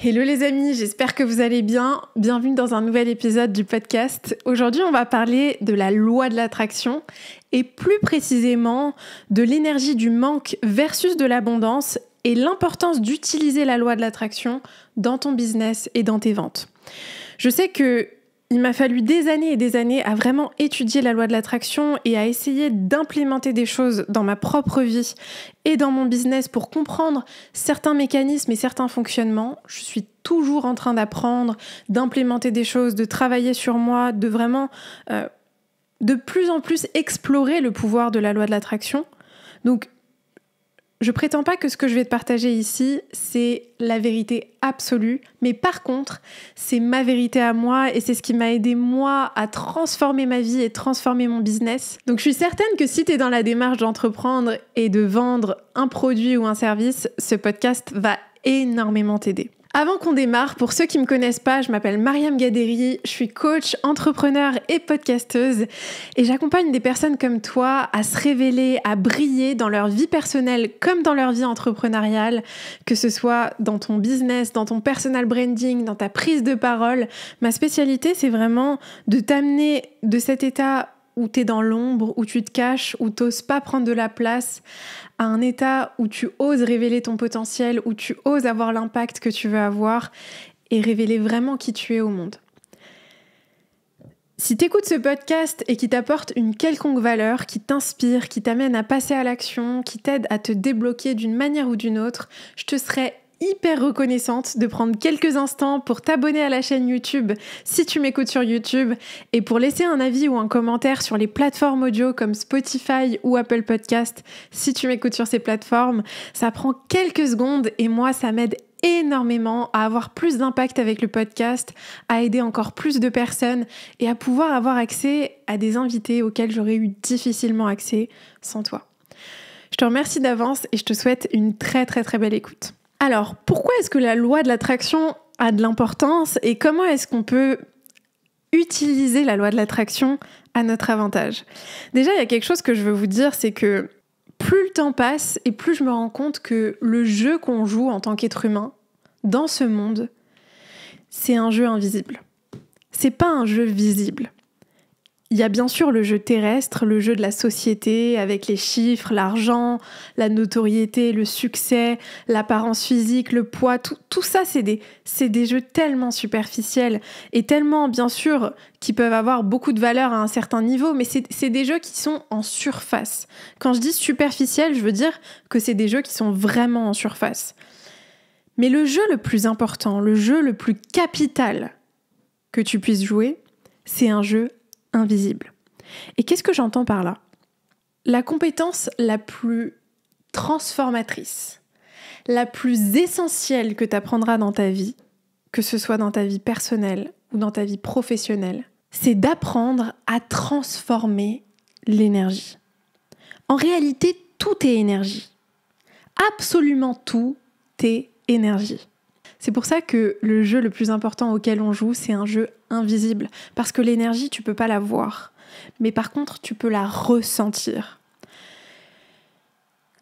Hello les amis, j'espère que vous allez bien. Bienvenue dans un nouvel épisode du podcast. Aujourd'hui, on va parler de la loi de l'attraction et plus précisément de l'énergie du manque versus de l'abondance et l'importance d'utiliser la loi de l'attraction dans ton business et dans tes ventes. Je sais que il m'a fallu des années et des années à vraiment étudier la loi de l'attraction et à essayer d'implémenter des choses dans ma propre vie et dans mon business pour comprendre certains mécanismes et certains fonctionnements. Je suis toujours en train d'apprendre, d'implémenter des choses, de travailler sur moi, de vraiment de plus en plus explorer le pouvoir de la loi de l'attraction. Donc, je prétends pas que ce que je vais te partager ici, c'est la vérité absolue, mais par contre, c'est ma vérité à moi et c'est ce qui m'a aidé moi à transformer ma vie et transformer mon business. Donc je suis certaine que si tu es dans la démarche d'entreprendre et de vendre un produit ou un service, ce podcast va énormément t'aider. Avant qu'on démarre, pour ceux qui ne me connaissent pas, je m'appelle Mariam Gaderi, je suis coach, entrepreneur et podcasteuse et j'accompagne des personnes comme toi à se révéler, à briller dans leur vie personnelle comme dans leur vie entrepreneuriale, que ce soit dans ton business, dans ton personal branding, dans ta prise de parole. Ma spécialité, c'est vraiment de t'amener de cet état où t'es dans l'ombre, où tu te caches, où t'oses pas prendre de la place, à un état où tu oses révéler ton potentiel, où tu oses avoir l'impact que tu veux avoir et révéler vraiment qui tu es au monde. Si t'écoutes ce podcast et qui t'apporte une quelconque valeur, qui t'inspire, qui t'amène à passer à l'action, qui t'aide à te débloquer d'une manière ou d'une autre, je te serais hyper reconnaissante de prendre quelques instants pour t'abonner à la chaîne YouTube si tu m'écoutes sur YouTube et pour laisser un avis ou un commentaire sur les plateformes audio comme Spotify ou Apple Podcast si tu m'écoutes sur ces plateformes. Ça prend quelques secondes et moi ça m'aide énormément à avoir plus d'impact avec le podcast, à aider encore plus de personnes et à pouvoir avoir accès à des invités auxquels j'aurais eu difficilement accès sans toi. Je te remercie d'avance et je te souhaite une très très très belle écoute. Alors, pourquoi est-ce que la loi de l'attraction a de l'importance et comment est-ce qu'on peut utiliser la loi de l'attraction à notre avantage ? Déjà, il y a quelque chose que je veux vous dire, c'est que plus le temps passe et plus je me rends compte que le jeu qu'on joue en tant qu'être humain dans ce monde, c'est un jeu invisible. C'est pas un jeu visible. Il y a bien sûr le jeu terrestre, le jeu de la société avec les chiffres, l'argent, la notoriété, le succès, l'apparence physique, le poids, tout ça c'est des jeux tellement superficiels et tellement bien sûr qui peuvent avoir beaucoup de valeur à un certain niveau, mais c'est des jeux qui sont en surface. Quand je dis superficiel, je veux dire que c'est des jeux qui sont vraiment en surface. Mais le jeu le plus important, le jeu le plus capital que tu puisses jouer, c'est un jeu invisible. Et qu'est-ce que j'entends par là ? La compétence la plus transformatrice, la plus essentielle que tu apprendras dans ta vie, que ce soit dans ta vie personnelle ou dans ta vie professionnelle, c'est d'apprendre à transformer l'énergie. En réalité, tout est énergie. Absolument tout est énergie. C'est pour ça que le jeu le plus important auquel on joue, c'est un jeu invisible. Parce que l'énergie, tu peux pas la voir. Mais par contre, tu peux la ressentir.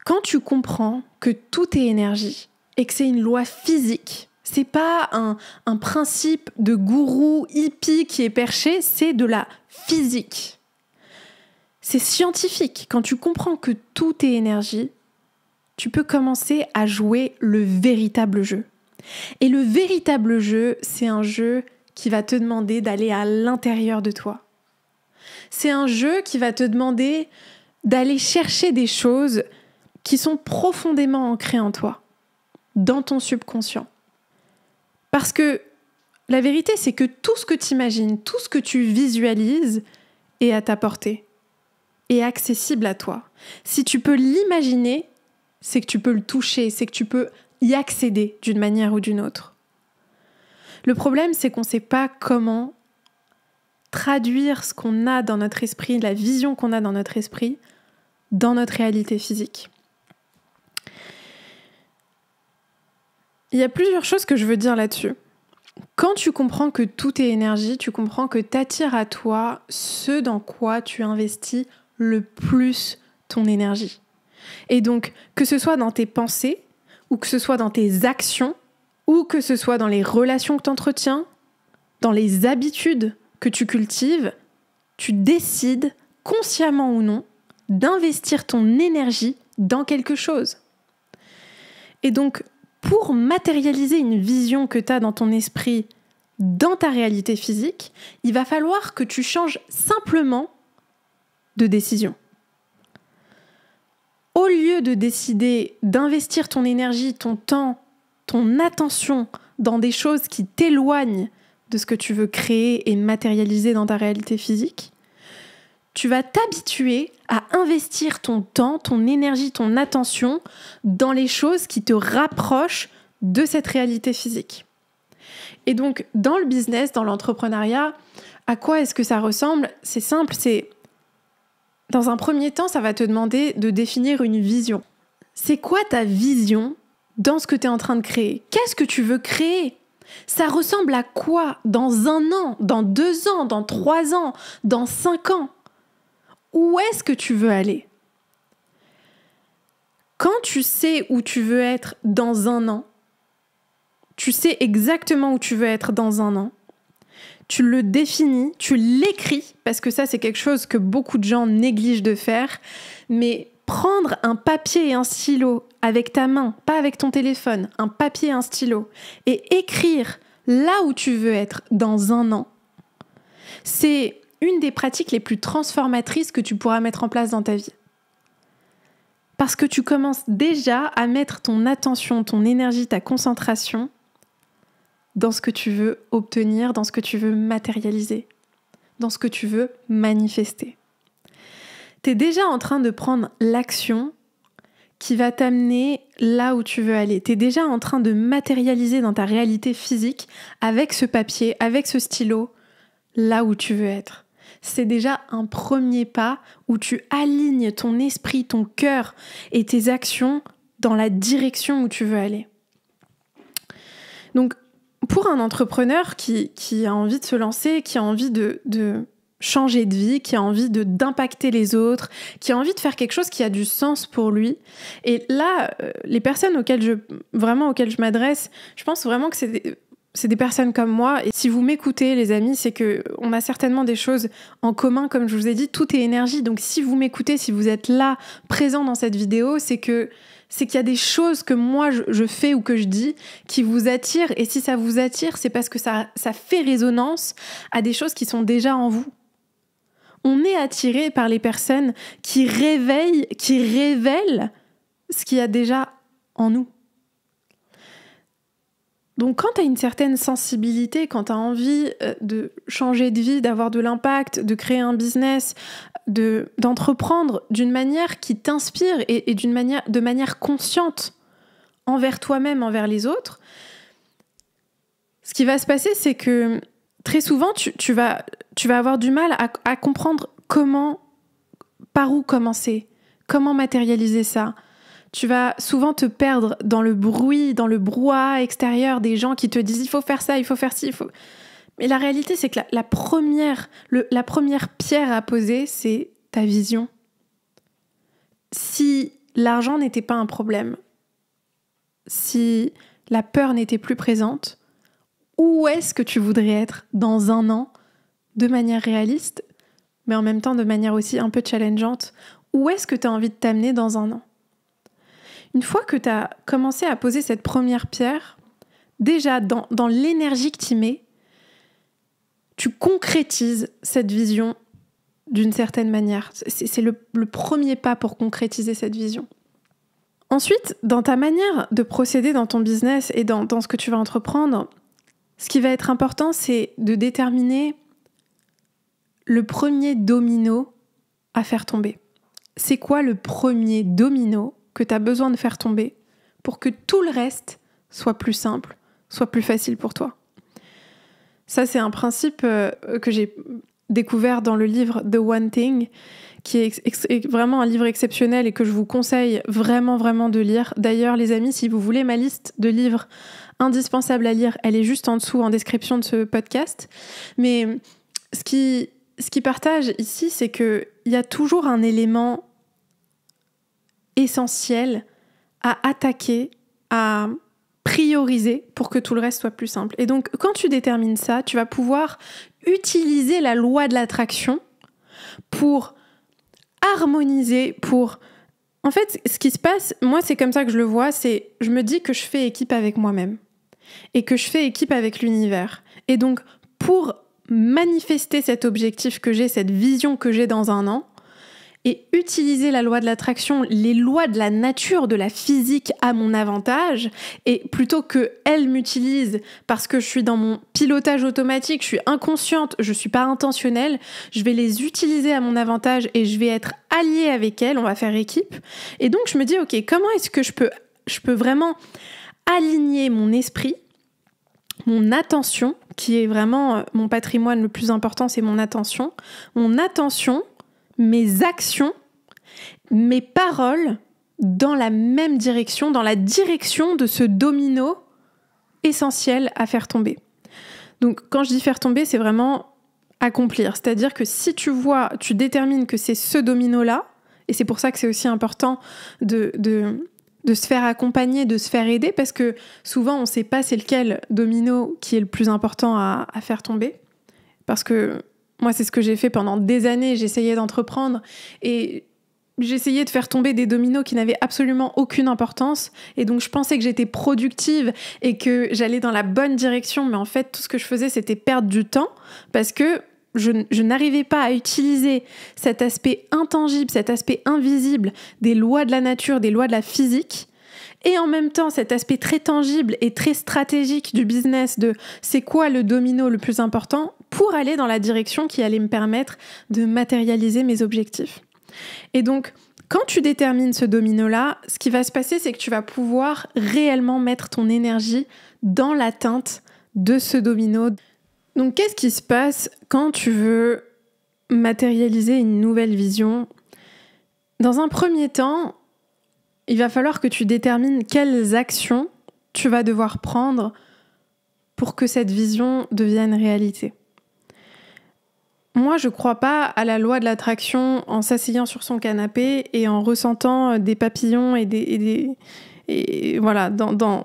Quand tu comprends que tout est énergie et que c'est une loi physique, c'est pas un principe de gourou hippie qui est perché, c'est de la physique. C'est scientifique. Quand tu comprends que tout est énergie, tu peux commencer à jouer le véritable jeu. Et le véritable jeu, c'est un jeu qui va te demander d'aller à l'intérieur de toi. C'est un jeu qui va te demander d'aller chercher des choses qui sont profondément ancrées en toi, dans ton subconscient. Parce que la vérité, c'est que tout ce que tu imagines, tout ce que tu visualises est à ta portée, est accessible à toi. Si tu peux l'imaginer, c'est que tu peux le toucher, c'est que tu peux y accéder d'une manière ou d'une autre. Le problème, c'est qu'on ne sait pas comment traduire ce qu'on a dans notre esprit, la vision qu'on a dans notre esprit, dans notre réalité physique. Il y a plusieurs choses que je veux dire là-dessus. Quand tu comprends que tout est énergie, tu comprends que tu attires à toi ce dans quoi tu investis le plus ton énergie. Et donc, que ce soit dans tes pensées, ou que ce soit dans tes actions, ou que ce soit dans les relations que tu entretiens, dans les habitudes que tu cultives, tu décides, consciemment ou non, d'investir ton énergie dans quelque chose. Et donc, pour matérialiser une vision que tu as dans ton esprit, dans ta réalité physique, il va falloir que tu changes simplement de décision. Au lieu de décider d'investir ton énergie, ton temps, ton attention dans des choses qui t'éloignent de ce que tu veux créer et matérialiser dans ta réalité physique, tu vas t'habituer à investir ton temps, ton énergie, ton attention dans les choses qui te rapprochent de cette réalité physique. Et donc, dans le business, dans l'entrepreneuriat, à quoi est-ce que ça ressemble ? C'est simple, dans un premier temps, ça va te demander de définir une vision. C'est quoi ta vision dans ce que tu es en train de créer ? Qu'est-ce que tu veux créer ? Ça ressemble à quoi dans 1 an, dans 2 ans, dans 3 ans, dans 5 ans ? Où est-ce que tu veux aller ? Quand tu sais où tu veux être dans 1 an, tu sais exactement où tu veux être dans 1 an, tu le définis, tu l'écris, parce que ça c'est quelque chose que beaucoup de gens négligent de faire, mais prendre un papier et un stylo avec ta main, pas avec ton téléphone, un papier et un stylo, et écrire là où tu veux être dans 1 an, c'est une des pratiques les plus transformatrices que tu pourras mettre en place dans ta vie. Parce que tu commences déjà à mettre ton attention, ton énergie, ta concentration dans ce que tu veux obtenir, dans ce que tu veux matérialiser, dans ce que tu veux manifester. Tu es déjà en train de prendre l'action qui va t'amener là où tu veux aller. Tu es déjà en train de matérialiser dans ta réalité physique, avec ce papier, avec ce stylo, là où tu veux être. C'est déjà un premier pas où tu alignes ton esprit, ton cœur et tes actions dans la direction où tu veux aller. Donc, pour un entrepreneur qui a envie de se lancer, qui a envie de changer de vie, qui a envie d'impacter les autres, qui a envie de faire quelque chose qui a du sens pour lui, et là, les personnes auxquelles je m'adresse, je pense vraiment que c'est des personnes comme moi, et si vous m'écoutez, les amis, c'est qu'on a certainement des choses en commun, comme je vous ai dit, tout est énergie. Donc si vous m'écoutez, si vous êtes là, présent dans cette vidéo, c'est qu'il y a des choses que moi je fais ou que je dis qui vous attirent, et si ça vous attire, c'est parce que ça fait résonance à des choses qui sont déjà en vous. On est attiré par les personnes qui révèlent ce qu'il y a déjà en nous. Donc quand tu as une certaine sensibilité, quand tu as envie de changer de vie, d'avoir de l'impact, de créer un business, d'entreprendre d'une manière qui t'inspire et de manière consciente envers toi-même, envers les autres, ce qui va se passer, c'est que très souvent, tu vas avoir du mal à comprendre par où commencer, comment matérialiser ça. Tu vas souvent te perdre dans le bruit, dans le brouhaha extérieur des gens qui te disent « il faut faire ça, il faut faire ci, il faut... » Mais la réalité, c'est que la première pierre à poser, c'est ta vision. Si l'argent n'était pas un problème, si la peur n'était plus présente, où est-ce que tu voudrais être dans 1 an, de manière réaliste, mais en même temps de manière aussi un peu challengeante? Où est-ce que tu as envie de t'amener dans 1 an? Une fois que tu as commencé à poser cette première pierre, déjà dans l'énergie que tu y mets, tu concrétises cette vision d'une certaine manière. C'est le premier pas pour concrétiser cette vision. Ensuite, dans ta manière de procéder dans ton business et dans ce que tu vas entreprendre, ce qui va être important, c'est de déterminer le premier domino à faire tomber. C'est quoi le premier domino que tu as besoin de faire tomber pour que tout le reste soit plus simple, soit plus facile pour toi? Ça, c'est un principe que j'ai découvert dans le livre The One Thing, qui est vraiment un livre exceptionnel et que je vous conseille vraiment, vraiment de lire. D'ailleurs, les amis, si vous voulez ma liste de livres indispensables à lire, elle est juste en dessous, en description de ce podcast. Mais ce qui partage ici, c'est qu'il y a toujours un élément essentiel à attaquer, à prioriser pour que tout le reste soit plus simple. Et donc, quand tu détermines ça, tu vas pouvoir utiliser la loi de l'attraction pour harmoniser, pour... En fait, ce qui se passe, moi, c'est comme ça que je le vois, c'est je me dis que je fais équipe avec moi-même et que je fais équipe avec l'univers. Et donc, pour manifester cet objectif que j'ai, cette vision que j'ai dans un an, et utiliser la loi de l'attraction, les lois de la nature, de la physique à mon avantage, et plutôt qu'elle m'utilise parce que je suis dans mon pilotage automatique, je suis inconsciente, je suis pas intentionnelle, je vais les utiliser à mon avantage et je vais être alliée avec elle, on va faire équipe. Et donc je me dis, ok, comment est-ce que je peux vraiment aligner mon esprit, mon attention, qui est vraiment mon patrimoine le plus important, c'est mon attention, mes actions, mes paroles dans la même direction, dans la direction de ce domino essentiel à faire tomber. Donc quand je dis faire tomber, c'est vraiment accomplir. C'est-à-dire que si tu détermines que c'est ce domino-là, et c'est pour ça que c'est aussi important de se faire accompagner, de se faire aider, parce que souvent on ne sait pas c'est lequel domino qui est le plus important à faire tomber. Parce que moi, c'est ce que j'ai fait pendant des années. J'essayais d'entreprendre et j'essayais de faire tomber des dominos qui n'avaient absolument aucune importance. Et donc, je pensais que j'étais productive et que j'allais dans la bonne direction. Mais en fait, tout ce que je faisais, c'était perdre du temps parce que je n'arrivais pas à utiliser cet aspect intangible, cet aspect invisible des lois de la nature, des lois de la physique. Et en même temps, cet aspect très tangible et très stratégique du business de c'est quoi le domino le plus important pour aller dans la direction qui allait me permettre de matérialiser mes objectifs. Et donc, quand tu détermines ce domino-là, ce qui va se passer, c'est que tu vas pouvoir réellement mettre ton énergie dans l'atteinte de ce domino. Donc, qu'est-ce qui se passe quand tu veux matérialiser une nouvelle vision ? Dans un premier temps, il va falloir que tu détermines quelles actions tu vas devoir prendre pour que cette vision devienne réalité. Moi, je ne crois pas à la loi de l'attraction en s'asseyant sur son canapé et en ressentant des papillons et voilà, dans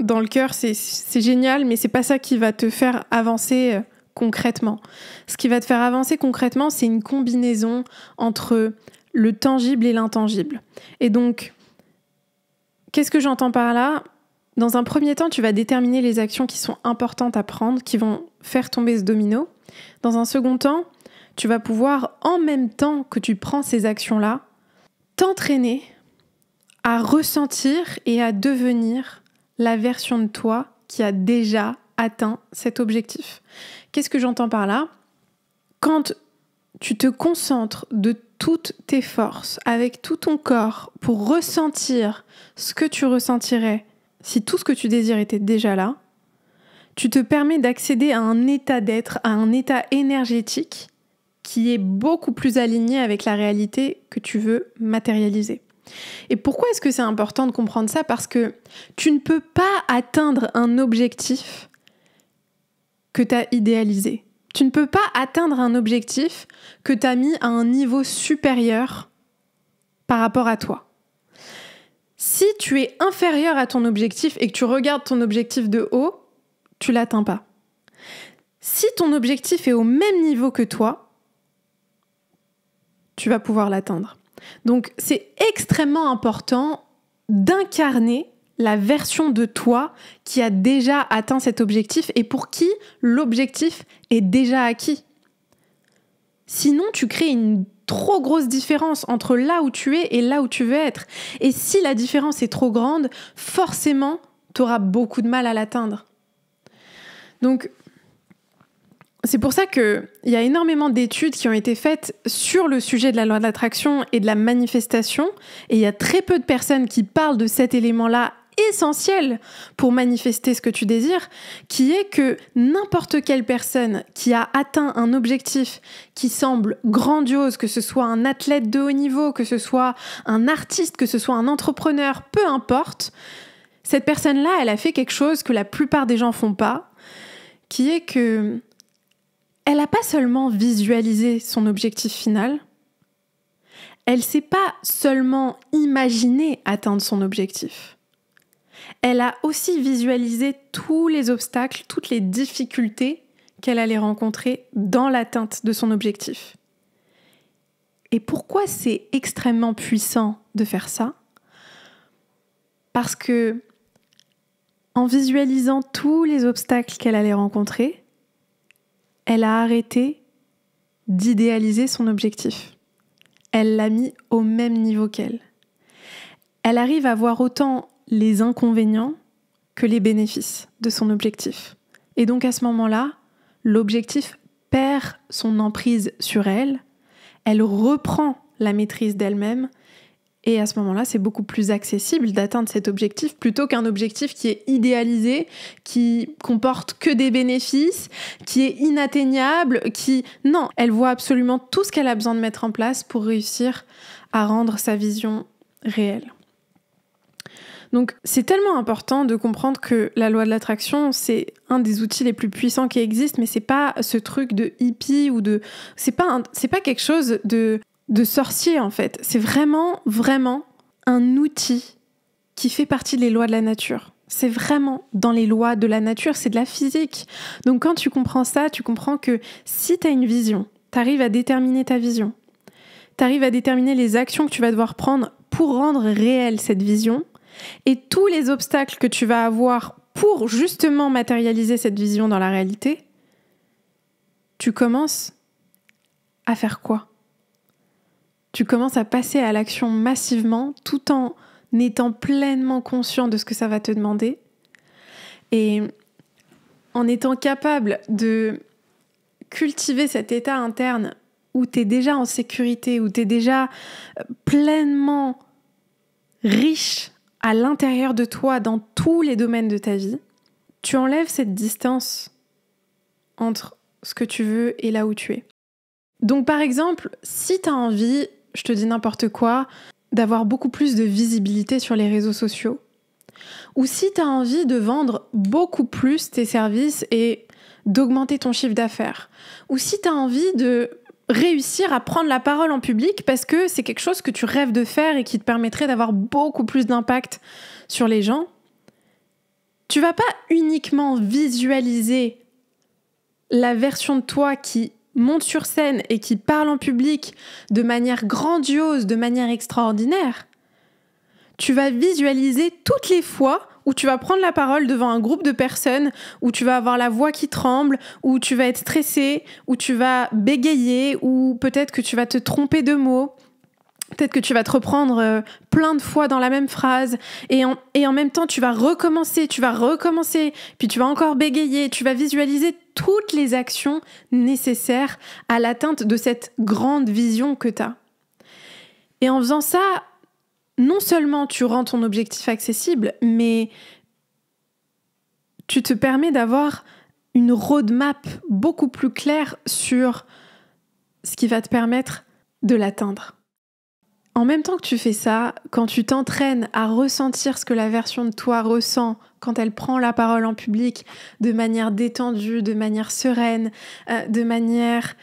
le cœur, c'est génial, mais c'est pas ça qui va te faire avancer concrètement. Ce qui va te faire avancer concrètement, c'est une combinaison entre le tangible et l'intangible. Et donc, qu'est-ce que j'entends par là ? Dans un premier temps, tu vas déterminer les actions qui sont importantes à prendre, qui vont faire tomber ce domino. Dans un second temps, tu vas pouvoir, en même temps que tu prends ces actions-là, t'entraîner à ressentir et à devenir la version de toi qui a déjà atteint cet objectif. Qu'est-ce que j'entends par là ? Quand tu te concentres de toutes tes forces, avec tout ton corps, pour ressentir ce que tu ressentirais si tout ce que tu désires était déjà là, tu te permets d'accéder à un état d'être, à un état énergétique qui est beaucoup plus aligné avec la réalité que tu veux matérialiser. Et pourquoi est-ce que c'est important de comprendre ça ? Parce que tu ne peux pas atteindre un objectif que tu as idéalisé. Tu ne peux pas atteindre un objectif que tu as mis à un niveau supérieur par rapport à toi. Si tu es inférieur à ton objectif et que tu regardes ton objectif de haut, tu l'atteins pas. Si ton objectif est au même niveau que toi, tu vas pouvoir l'atteindre. Donc, c'est extrêmement important d'incarner la version de toi qui a déjà atteint cet objectif et pour qui l'objectif est déjà acquis. Sinon, tu crées une trop grosse différence entre là où tu es et là où tu veux être. Et si la différence est trop grande, forcément, tu auras beaucoup de mal à l'atteindre. Donc, c'est pour ça qu'il y a énormément d'études qui ont été faites sur le sujet de la loi de l'attraction et de la manifestation. Et il y a très peu de personnes qui parlent de cet élément-là essentiel pour manifester ce que tu désires, qui est que n'importe quelle personne qui a atteint un objectif qui semble grandiose, que ce soit un athlète de haut niveau, que ce soit un artiste, que ce soit un entrepreneur, peu importe, cette personne-là, elle a fait quelque chose que la plupart des gens font pas, qui est que elle n'a pas seulement visualisé son objectif final, elle ne s'est pas seulement imaginé atteindre son objectif. elle a aussi visualisé tous les obstacles, toutes les difficultés qu'elle allait rencontrer dans l'atteinte de son objectif. Et pourquoi c'est extrêmement puissant de faire ça ? Parce que en visualisant tous les obstacles qu'elle allait rencontrer, elle a arrêté d'idéaliser son objectif. Elle l'a mis au même niveau qu'elle. Elle arrive à voir autant les inconvénients que les bénéfices de son objectif. Et donc à ce moment-là, l'objectif perd son emprise sur elle, elle reprend la maîtrise d'elle-même, et à ce moment-là, c'est beaucoup plus accessible d'atteindre cet objectif plutôt qu'un objectif qui est idéalisé, qui comporte que des bénéfices, qui est inatteignable, Non, elle voit absolument tout ce qu'elle a besoin de mettre en place pour réussir à rendre sa vision réelle. Donc, c'est tellement important de comprendre que la loi de l'attraction, c'est un des outils les plus puissants qui existent, mais c'est pas ce truc de hippie ou de... C'est pas quelque chose de sorcier, en fait. C'est vraiment, vraiment un outil qui fait partie des lois de la nature. C'est vraiment dans les lois de la nature, c'est de la physique. Donc, quand tu comprends ça, tu comprends que si tu as une vision, tu arrives à déterminer ta vision, tu arrives à déterminer les actions que tu vas devoir prendre pour rendre réelle cette vision, et tous les obstacles que tu vas avoir pour justement matérialiser cette vision dans la réalité, tu commences à faire quoi ? Tu commences à passer à l'action massivement tout en étant pleinement conscient de ce que ça va te demander et en étant capable de cultiver cet état interne où tu es déjà en sécurité, où tu es déjà pleinement riche à l'intérieur de toi, dans tous les domaines de ta vie, tu enlèves cette distance entre ce que tu veux et là où tu es. Donc par exemple, si tu as envie, je te dis n'importe quoi, d'avoir beaucoup plus de visibilité sur les réseaux sociaux, ou si tu as envie de vendre beaucoup plus tes services et d'augmenter ton chiffre d'affaires, ou si tu as envie de réussir à prendre la parole en public parce que c'est quelque chose que tu rêves de faire et qui te permettrait d'avoir beaucoup plus d'impact sur les gens, tu vas pas uniquement visualiser la version de toi qui monte sur scène et qui parle en public de manière grandiose, de manière extraordinaire. Tu vas visualiser toutes les fois où tu vas prendre la parole devant un groupe de personnes, où tu vas avoir la voix qui tremble, où tu vas être stressé, où tu vas bégayer, ou peut-être que tu vas te tromper de mots, peut-être que tu vas te reprendre plein de fois dans la même phrase, et en même temps tu vas recommencer, puis tu vas encore bégayer, tu vas visualiser toutes les actions nécessaires à l'atteinte de cette grande vision que tu as. Et en faisant ça, non seulement tu rends ton objectif accessible, mais tu te permets d'avoir une roadmap beaucoup plus claire sur ce qui va te permettre de l'atteindre. En même temps que tu fais ça, quand tu t'entraînes à ressentir ce que la version de toi ressent quand elle prend la parole en public de manière détendue, de manière sereine, de manière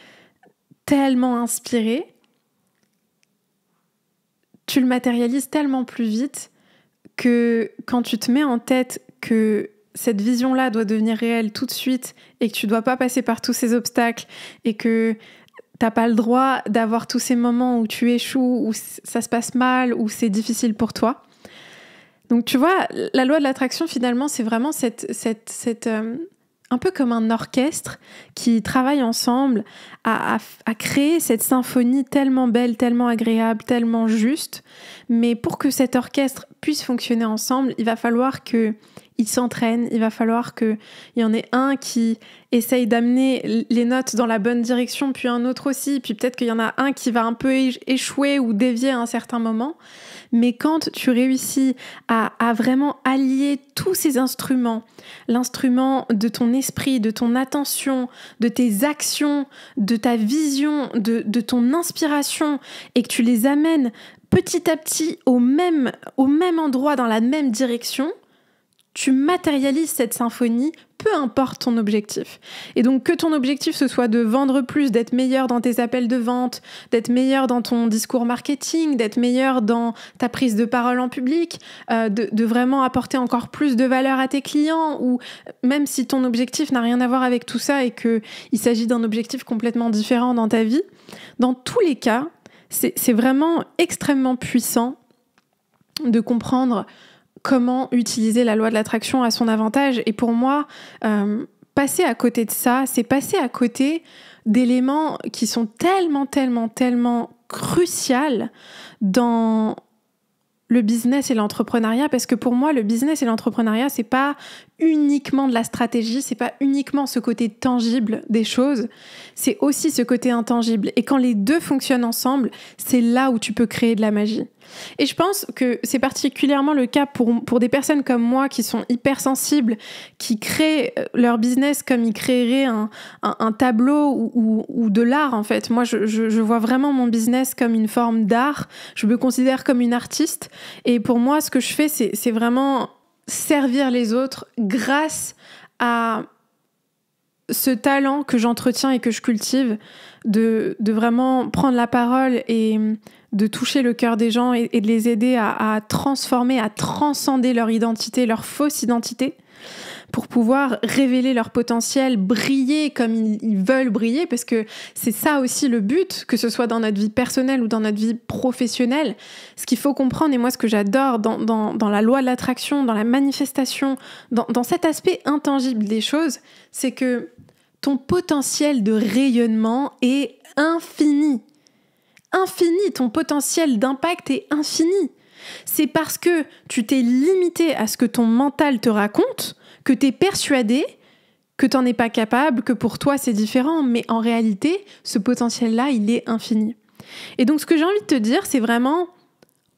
tellement inspirée, tu le matérialises tellement plus vite que quand tu te mets en tête que cette vision-là doit devenir réelle tout de suite et que tu dois pas passer par tous ces obstacles et que t'as pas le droit d'avoir tous ces moments où tu échoues, où ça se passe mal, où c'est difficile pour toi. Donc tu vois, la loi de l'attraction finalement c'est vraiment cette un peu comme un orchestre qui travaille ensemble à créer cette symphonie tellement belle, tellement agréable, tellement juste. Mais pour que cet orchestre puisse fonctionner ensemble, il va falloir qu'ils s'entraînent, il va falloir qu'il y en ait un qui essaye d'amener les notes dans la bonne direction, puis un autre aussi, puis peut-être qu'il y en a un qui va un peu échouer ou dévier à un certain moment. Mais quand tu réussis à vraiment allier tous ces instruments, l'instrument de ton esprit, de ton attention, de tes actions, de ta vision, de ton inspiration, et que tu les amènes petit à petit au même endroit, dans la même direction, tu matérialises cette symphonie, peu importe ton objectif. Et donc que ton objectif ce soit de vendre plus, d'être meilleur dans tes appels de vente, d'être meilleur dans ton discours marketing, d'être meilleur dans ta prise de parole en public, de vraiment apporter encore plus de valeur à tes clients, ou même si ton objectif n'a rien à voir avec tout ça et qu'il s'agit d'un objectif complètement différent dans ta vie, dans tous les cas, c'est vraiment extrêmement puissant de comprendre comment utiliser la loi de l'attraction à son avantage. Et pour moi, passer à côté de ça, c'est passer à côté d'éléments qui sont tellement cruciaux dans le business et l'entrepreneuriat, parce que pour moi, le business et l'entrepreneuriat, c'est pas uniquement de la stratégie, c'est pas uniquement ce côté tangible des choses, c'est aussi ce côté intangible. Et quand les deux fonctionnent ensemble, c'est là où tu peux créer de la magie. Et je pense que c'est particulièrement le cas pour des personnes comme moi qui sont hypersensibles, qui créent leur business comme ils créeraient un tableau ou de l'art en fait. Moi, je vois vraiment mon business comme une forme d'art. Je me considère comme une artiste. Et pour moi, ce que je fais, c'est vraiment servir les autres grâce à ce talent que j'entretiens et que je cultive de vraiment prendre la parole et de toucher le cœur des gens et de les aider à transformer, à transcender leur identité, leur fausse identité, pour pouvoir révéler leur potentiel, briller comme ils veulent briller, parce que c'est ça aussi le but, que ce soit dans notre vie personnelle ou dans notre vie professionnelle. Ce qu'il faut comprendre, et moi ce que j'adore dans la loi de l'attraction, dans la manifestation, dans cet aspect intangible des choses, c'est que ton potentiel de rayonnement est infini. Infini, ton potentiel d'impact est infini. C'est parce que tu t'es limité à ce que ton mental te raconte, que tu es persuadé que tu n'en es pas capable, que pour toi c'est différent, mais en réalité, ce potentiel-là, il est infini. Et donc ce que j'ai envie de te dire, c'est vraiment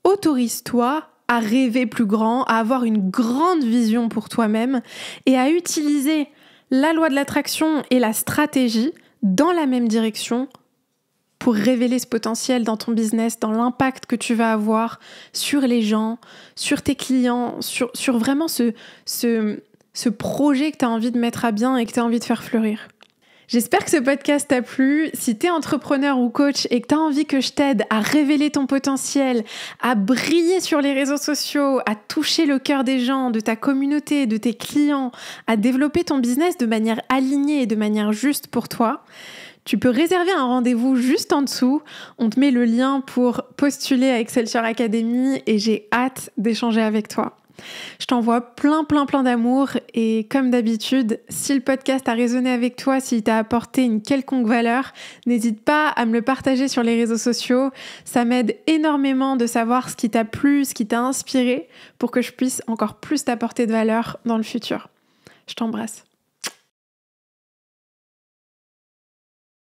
autorise-toi à rêver plus grand, à avoir une grande vision pour toi-même et à utiliser la loi de l'attraction et la stratégie dans la même direction pour révéler ce potentiel dans ton business, dans l'impact que tu vas avoir sur les gens, sur tes clients, sur vraiment ce projet que tu as envie de mettre à bien et que tu as envie de faire fleurir. J'espère que ce podcast t'a plu. Si t'es entrepreneur ou coach et que t'as envie que je t'aide à révéler ton potentiel, à briller sur les réseaux sociaux, à toucher le cœur des gens, de ta communauté, de tes clients, à développer ton business de manière alignée et de manière juste pour toi, tu peux réserver un rendez-vous juste en dessous. On te met le lien pour postuler à Excelsior Academy et j'ai hâte d'échanger avec toi. Je t'envoie plein d'amour et comme d'habitude, si le podcast a résonné avec toi, s'il t'a apporté une quelconque valeur, n'hésite pas à me le partager sur les réseaux sociaux. Ça m'aide énormément de savoir ce qui t'a plu, ce qui t'a inspiré pour que je puisse encore plus t'apporter de valeur dans le futur. Je t'embrasse.